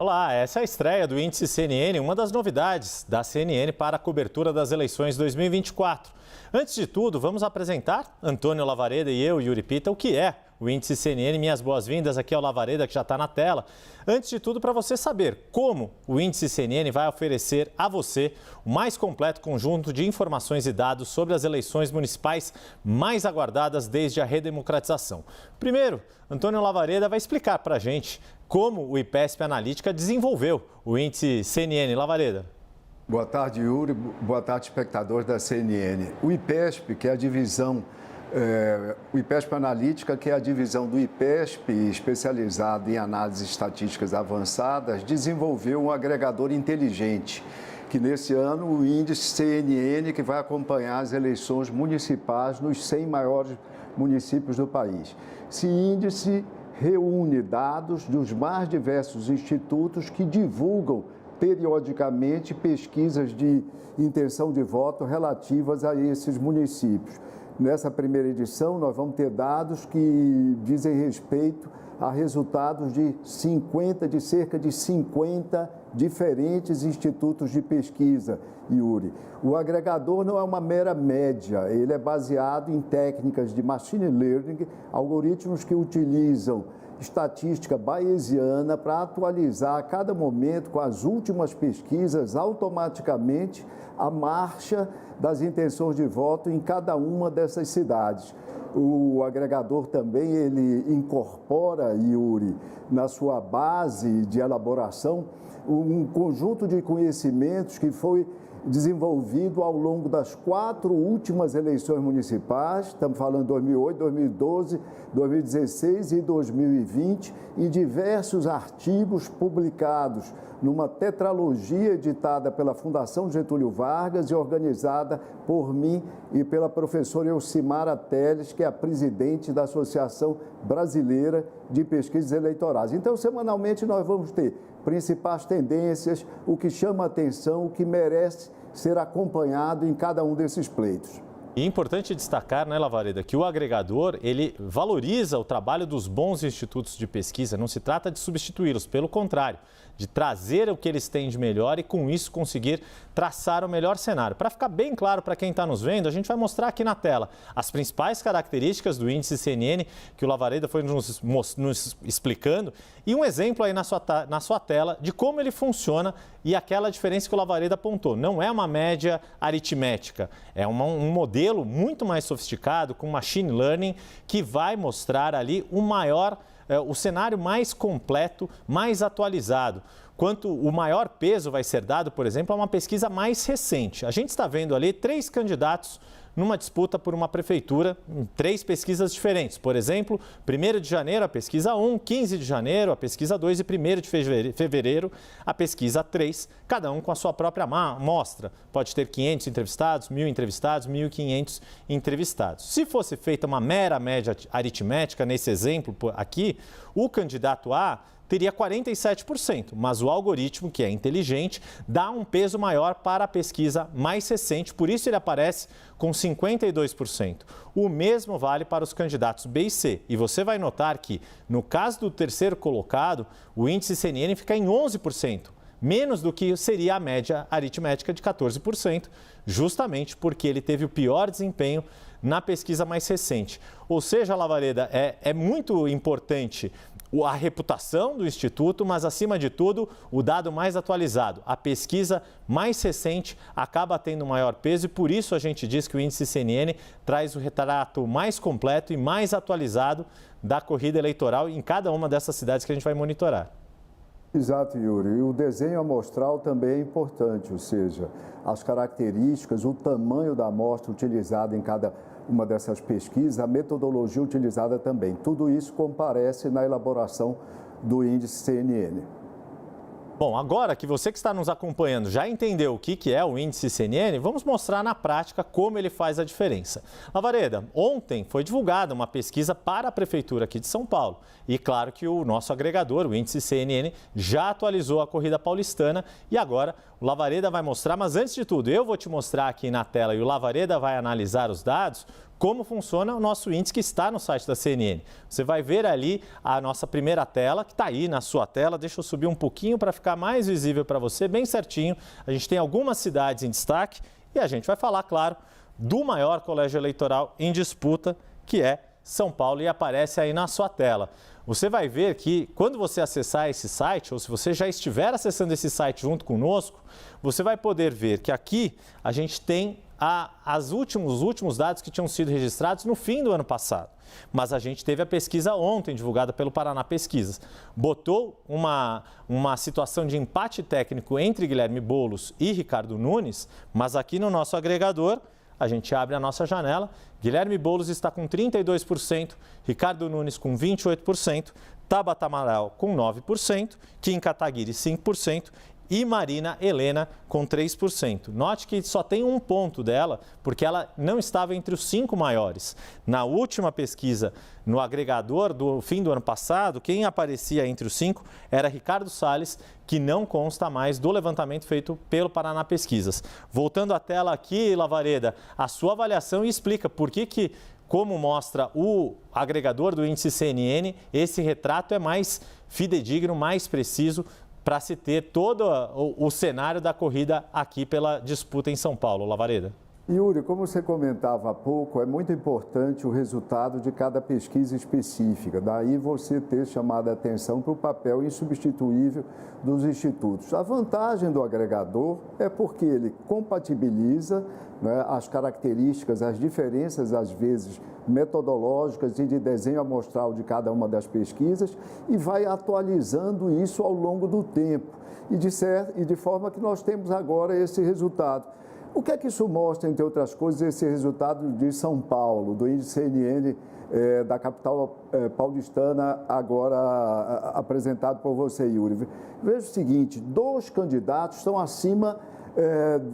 Olá, essa é a estreia do Índice CNN, uma das novidades da CNN para a cobertura das eleições 2024. Antes de tudo, vamos apresentar Antônio Lavareda e eu, Yuri Pita, o que é o Índice CNN. Minhas boas-vindas aqui ao Lavareda, que já está na tela. Antes de tudo, para você saber como o Índice CNN vai oferecer a você o mais completo conjunto de informações e dados sobre as eleições municipais mais aguardadas desde a redemocratização. Primeiro, Antônio Lavareda vai explicar para a gente como o IPESP Analítica desenvolveu o Índice CNN. Lavareda. Boa tarde, Yuri. Boa tarde, espectadores da CNN. O IPESP, que é a divisão, o IPESP Analítica, que é a divisão do IPESP, especializada em análises estatísticas avançadas, desenvolveu um agregador inteligente, que nesse ano o índice CNN, que vai acompanhar as eleições municipais nos 100 maiores municípios do país. Esse índice reúne dados dos mais diversos institutos que divulgam periodicamente pesquisas de intenção de voto relativas a esses municípios. Nessa primeira edição, nós vamos ter dados que dizem respeito a resultados de cerca de 50 diferentes institutos de pesquisa, Yuri. O agregador não é uma mera média, ele é baseado em técnicas de machine learning, algoritmos que utilizam estatística bayesiana para atualizar a cada momento com as últimas pesquisas automaticamente a marcha das intenções de voto em cada uma dessas cidades. O agregador também ele incorpora, Yuri, na sua base de elaboração, um conjunto de conhecimentos que foi desenvolvido ao longo das 4 últimas eleições municipais, estamos falando de 2008, 2012, 2016 e 2020, e diversos artigos publicados numa tetralogia editada pela Fundação Getúlio Vargas e organizada por mim e pela professora Elcimara Teles, que é a presidente da Associação Brasileira de Pesquisas Eleitorais. Então, semanalmente, nós vamos ter principais tendências, o que chama a atenção, o que merece ser acompanhado em cada um desses pleitos. E é importante destacar, né, Lavareda, que o agregador, ele valoriza o trabalho dos bons institutos de pesquisa, não se trata de substituí-los, pelo contrário, de trazer o que eles têm de melhor e, com isso, conseguir traçar o melhor cenário. Para ficar bem claro para quem está nos vendo, a gente vai mostrar aqui na tela as principais características do índice CNN, que o Lavareda foi nos explicando, e um exemplo aí na sua tela de como ele funciona e aquela diferença que o Lavareda apontou. Não é uma média aritmética, é um modelo muito mais sofisticado, com machine learning, que vai mostrar ali o cenário mais completo, mais atualizado. Quanto o maior peso vai ser dado, por exemplo, a uma pesquisa mais recente. A gente está vendo ali 3 candidatos numa disputa por uma prefeitura em 3 pesquisas diferentes. Por exemplo, 1º de janeiro, a pesquisa 1, 15 de janeiro, a pesquisa 2 e 1º de fevereiro, a pesquisa 3, cada um com a sua própria amostra. Pode ter 500 entrevistados, 1.000 entrevistados, 1.500 entrevistados. Se fosse feita uma mera média aritmética, nesse exemplo aqui, o candidato A teria 47%, mas o algoritmo, que é inteligente, dá um peso maior para a pesquisa mais recente, por isso ele aparece com 52%. O mesmo vale para os candidatos B e C. E você vai notar que, no caso do terceiro colocado, o índice CNN fica em 11%, menos do que seria a média aritmética de 14%, justamente porque ele teve o pior desempenho na pesquisa mais recente. Ou seja, Lavareda, é muito importante a reputação do Instituto, mas, acima de tudo, o dado mais atualizado. A pesquisa mais recente acaba tendo maior peso e, por isso, a gente diz que o índice CNN traz o retrato mais completo e mais atualizado da corrida eleitoral em cada uma dessas cidades que a gente vai monitorar. Exato, Yuri. E o desenho amostral também é importante, ou seja, as características, o tamanho da amostra utilizada em cada uma dessas pesquisas, a metodologia utilizada também. Tudo isso comparece na elaboração do índice CNN. Bom, agora que você que está nos acompanhando já entendeu o que é o índice CNN, vamos mostrar na prática como ele faz a diferença. Lavareda, ontem foi divulgada uma pesquisa para a Prefeitura aqui de São Paulo. E claro que o nosso agregador, o índice CNN, já atualizou a corrida paulistana e agora o Lavareda vai mostrar, mas antes de tudo, eu vou te mostrar aqui na tela e o Lavareda vai analisar os dados, como funciona o nosso índice que está no site da CNN. Você vai ver ali a nossa primeira tela, que está aí na sua tela. Deixa eu subir um pouquinho para ficar mais visível para você, bem certinho. A gente tem algumas cidades em destaque e a gente vai falar, claro, do maior colégio eleitoral em disputa, que é São Paulo, e aparece aí na sua tela. Você vai ver que quando você acessar esse site, ou se você já estiver acessando esse site junto conosco, você vai poder ver que aqui a gente tem os últimos dados que tinham sido registrados no fim do ano passado. Mas a gente teve a pesquisa ontem, divulgada pelo Paraná Pesquisas. Botou uma situação de empate técnico entre Guilherme Boulos e Ricardo Nunes, mas aqui no nosso agregador, a gente abre a nossa janela, Guilherme Boulos está com 32%, Ricardo Nunes com 28%, Tabata Amaral com 9%, Kim Kataguiri 5% e Marina Helena com 3%. Note que só tem um ponto dela, porque ela não estava entre os 5 maiores. Na última pesquisa, no agregador do fim do ano passado, quem aparecia entre os 5 era Ricardo Salles, que não consta mais do levantamento feito pelo Paraná Pesquisas. Voltando à tela aqui, Lavareda, a sua avaliação e explica por que, como mostra o agregador do índice CNN, esse retrato é mais fidedigno, mais preciso, para se ter todo o cenário da corrida aqui pela disputa em São Paulo. Lavareda. Yuri, como você comentava há pouco, é muito importante o resultado de cada pesquisa específica. Daí você ter chamado a atenção para o papel insubstituível dos institutos. A vantagem do agregador é porque ele compatibiliza, né, as características, as diferenças, às vezes, metodológicas e de desenho amostral de cada uma das pesquisas e vai atualizando isso ao longo do tempo. E de forma que nós temos agora esse resultado. O que é que isso mostra, entre outras coisas, esse resultado de São Paulo, do índice CNN da capital paulistana, agora apresentado por você, Yuri? Veja o seguinte, 2 candidatos estão acima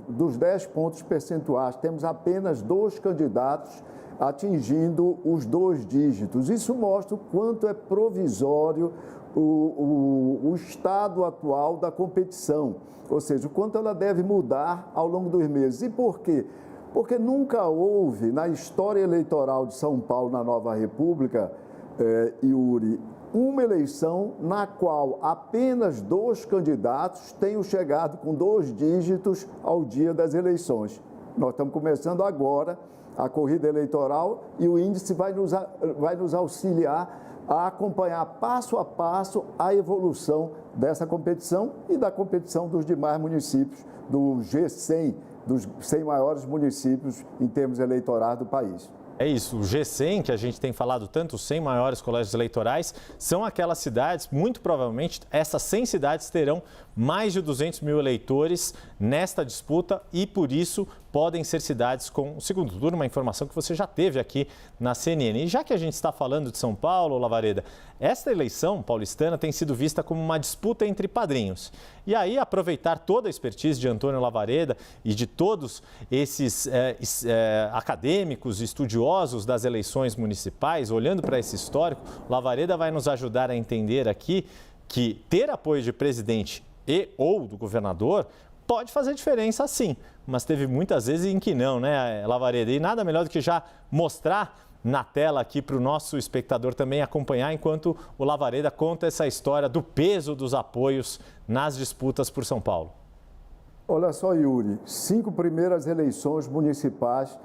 dos 10 pontos percentuais. Temos apenas 2 candidatos atingindo os 2 dígitos. Isso mostra o quanto é provisório o estado atual da competição, ou seja, o quanto ela deve mudar ao longo dos meses. E por quê? Porque nunca houve, na história eleitoral de São Paulo, na Nova República, Yuri, uma eleição na qual apenas 2 candidatos tenham chegado com 2 dígitos ao dia das eleições. Nós estamos começando agora a corrida eleitoral e o índice vai nos auxiliar a acompanhar passo a passo a evolução dessa competição e da competição dos demais municípios, do G100, dos 100 maiores municípios em termos eleitorais do país. É isso, o G100, que a gente tem falado tanto, os 100 maiores colégios eleitorais, são aquelas cidades, muito provavelmente, essas 100 cidades terão mais de 200 mil eleitores nesta disputa e, por isso, podem ser cidades com o segundo turno, uma informação que você já teve aqui na CNN. E já que a gente está falando de São Paulo, Lavareda, esta eleição paulistana tem sido vista como uma disputa entre padrinhos. E aí, aproveitar toda a expertise de Antônio Lavareda e de todos esses acadêmicos e estudiosos das eleições municipais, olhando para esse histórico, Lavareda vai nos ajudar a entender aqui que ter apoio de presidente e ou do governador pode fazer diferença, sim, mas teve muitas vezes em que não, né, Lavareda? E nada melhor do que já mostrar na tela aqui para o nosso espectador também acompanhar enquanto o Lavareda conta essa história do peso dos apoios nas disputas por São Paulo. Olha só, Yuri, 5 primeiras eleições municipais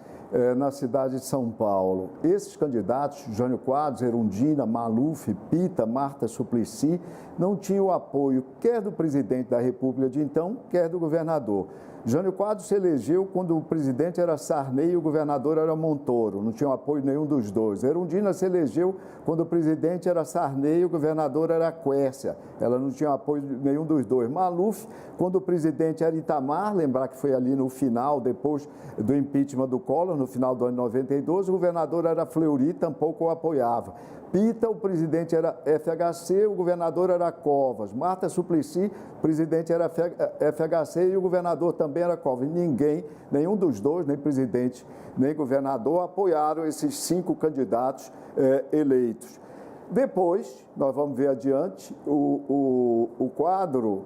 na cidade de São Paulo. Esses candidatos, Jânio Quadros, Erundina, Maluf, Pita, Marta Suplicy, não tinham o apoio quer do presidente da República de então, quer do governador. Jânio Quadros se elegeu quando o presidente era Sarney e o governador era Montoro, não tinha apoio nenhum dos dois. Erundina se elegeu quando o presidente era Sarney e o governador era Quércia, ela não tinha apoio nenhum dos dois. Maluf, quando o presidente era Itamar, lembrar que foi ali no final, depois do impeachment do Collor, no final do ano 92, o governador era Fleury, tampouco o apoiava. Pita, o presidente era FHC, o governador era Covas. Marta Suplicy, o presidente era FHC e o governador também era Covas. Ninguém, nenhum dos dois, nem presidente, nem governador, apoiaram esses 5 candidatos eleitos. Depois, nós vamos ver adiante, o quadro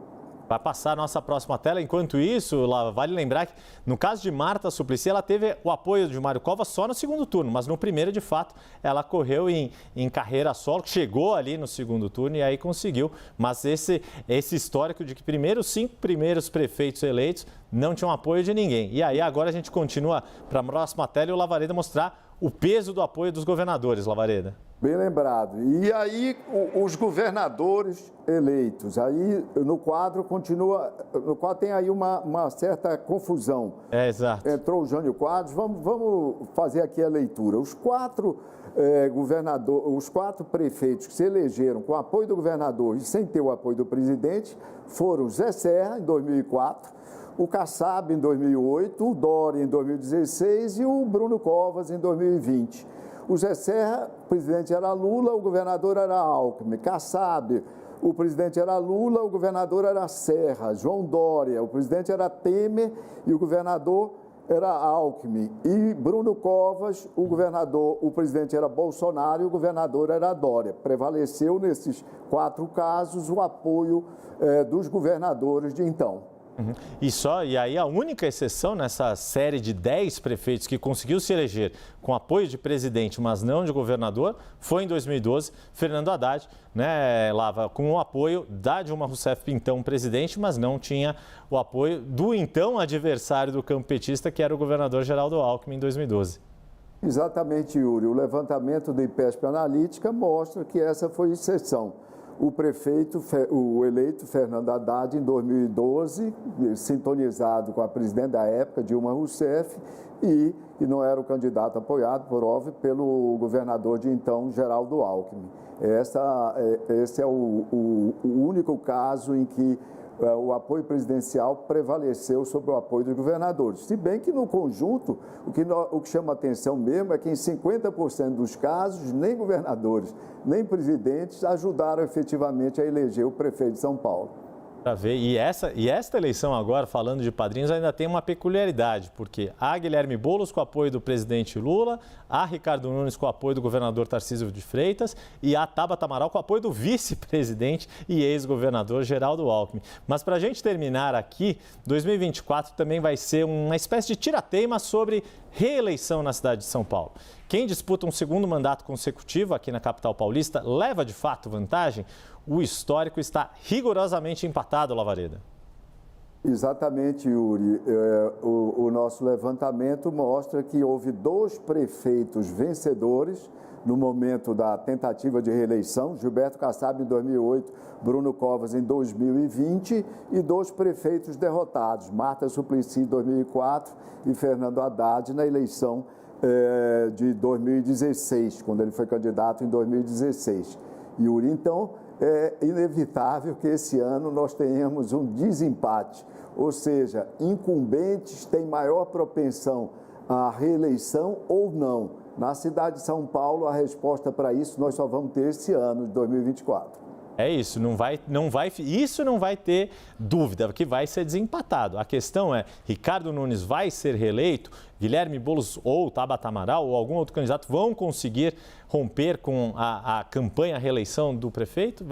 Vai passar a nossa próxima tela. Enquanto isso, vale lembrar que no caso de Marta Suplicy, ela teve o apoio de Mário Covas só no segundo turno, mas no primeiro, de fato, ela correu em carreira solo, chegou ali no segundo turno e aí conseguiu. Mas esse histórico de que os 5 primeiros prefeitos eleitos não tinham apoio de ninguém. E aí agora a gente continua para a próxima tela e o Lavareda mostrar o peso do apoio dos governadores, Lavareda. Bem lembrado. E aí, os governadores eleitos, aí no quadro tem aí uma certa confusão. Exato. Entrou o Jânio Quadros, vamos fazer aqui a leitura. Os 4 prefeitos que se elegeram com o apoio do governador e sem ter o apoio do presidente foram Zé Serra, em 2004, o Kassab, em 2008, o Dória, em 2016 e o Bruno Covas, em 2020. O Zé Serra, o presidente era Lula, o governador era Alckmin. Kassab, o presidente era Lula, o governador era Serra. João Dória, o presidente era Temer e o governador era Alckmin. E Bruno Covas, o presidente era Bolsonaro e o governador era Dória. Prevaleceu nesses 4 casos o apoio dos governadores de então. Uhum. E aí a única exceção nessa série de 10 prefeitos que conseguiu se eleger com apoio de presidente, mas não de governador, foi em 2012, Fernando Haddad, né, Lava, com o apoio da Dilma Rousseff, então presidente, mas não tinha o apoio do então adversário do campo petista, que era o governador Geraldo Alckmin, em 2012. Exatamente, Yuri. O levantamento do IPESP Analítica mostra que essa foi exceção. O eleito Fernando Haddad, em 2012, sintonizado com a presidente da época, Dilma Rousseff, e não era o candidato apoiado, por óbvio, pelo governador de então, Geraldo Alckmin. Esse é o único caso em que o apoio presidencial prevaleceu sobre o apoio dos governadores. Se bem que, no conjunto, o que chama atenção mesmo é que, em 50% dos casos, nem governadores, nem presidentes ajudaram efetivamente a eleger o prefeito de São Paulo. Para ver. E esta eleição agora, falando de padrinhos, ainda tem uma peculiaridade, porque há Guilherme Boulos com o apoio do presidente Lula, há Ricardo Nunes com o apoio do governador Tarcísio de Freitas e há Tabata Amaral com o apoio do vice-presidente e ex-governador Geraldo Alckmin. Mas para a gente terminar aqui, 2024 também vai ser uma espécie de tirateima sobre reeleição na cidade de São Paulo. Quem disputa um segundo mandato consecutivo aqui na capital paulista leva de fato vantagem? O histórico está rigorosamente empatado, Lavareda. Exatamente, Yuri. O nosso levantamento mostra que houve 2 prefeitos vencedores no momento da tentativa de reeleição, Gilberto Kassab em 2008, Bruno Covas em 2020, e 2 prefeitos derrotados, Marta Suplicy em 2004 e Fernando Haddad na eleição de 2016, quando ele foi candidato em 2016. Yuri, então, é inevitável que esse ano nós tenhamos um desempate, ou seja, incumbentes têm maior propensão à reeleição ou não. Na cidade de São Paulo, a resposta para isso nós só vamos ter esse ano de 2024. É isso, isso não vai ter dúvida, que vai ser desempatado. A questão é, Ricardo Nunes vai ser reeleito, Guilherme Boulos ou Tabata Amaral ou algum outro candidato vão conseguir romper com a campanha, a reeleição do prefeito?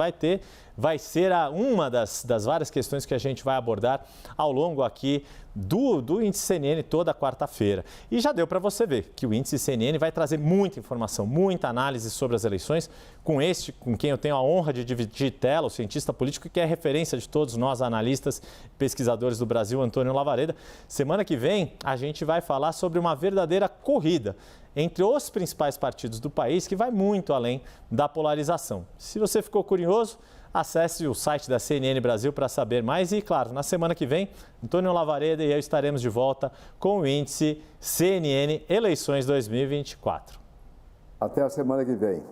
Vai ser uma das várias questões que a gente vai abordar ao longo aqui do Índice CNN toda quarta-feira. E já deu para você ver que o Índice CNN vai trazer muita informação, muita análise sobre as eleições com quem eu tenho a honra de dividir tela, o cientista político que é referência de todos nós, analistas, pesquisadores do Brasil, Antônio Lavareda. Semana que vem a gente vai falar sobre uma verdadeira corrida entre os principais partidos do país, que vai muito além da polarização. Se você ficou curioso, acesse o site da CNN Brasil para saber mais e, claro, na semana que vem, Antônio Lavareda e eu estaremos de volta com o Índice CNN Eleições 2024. Até a semana que vem.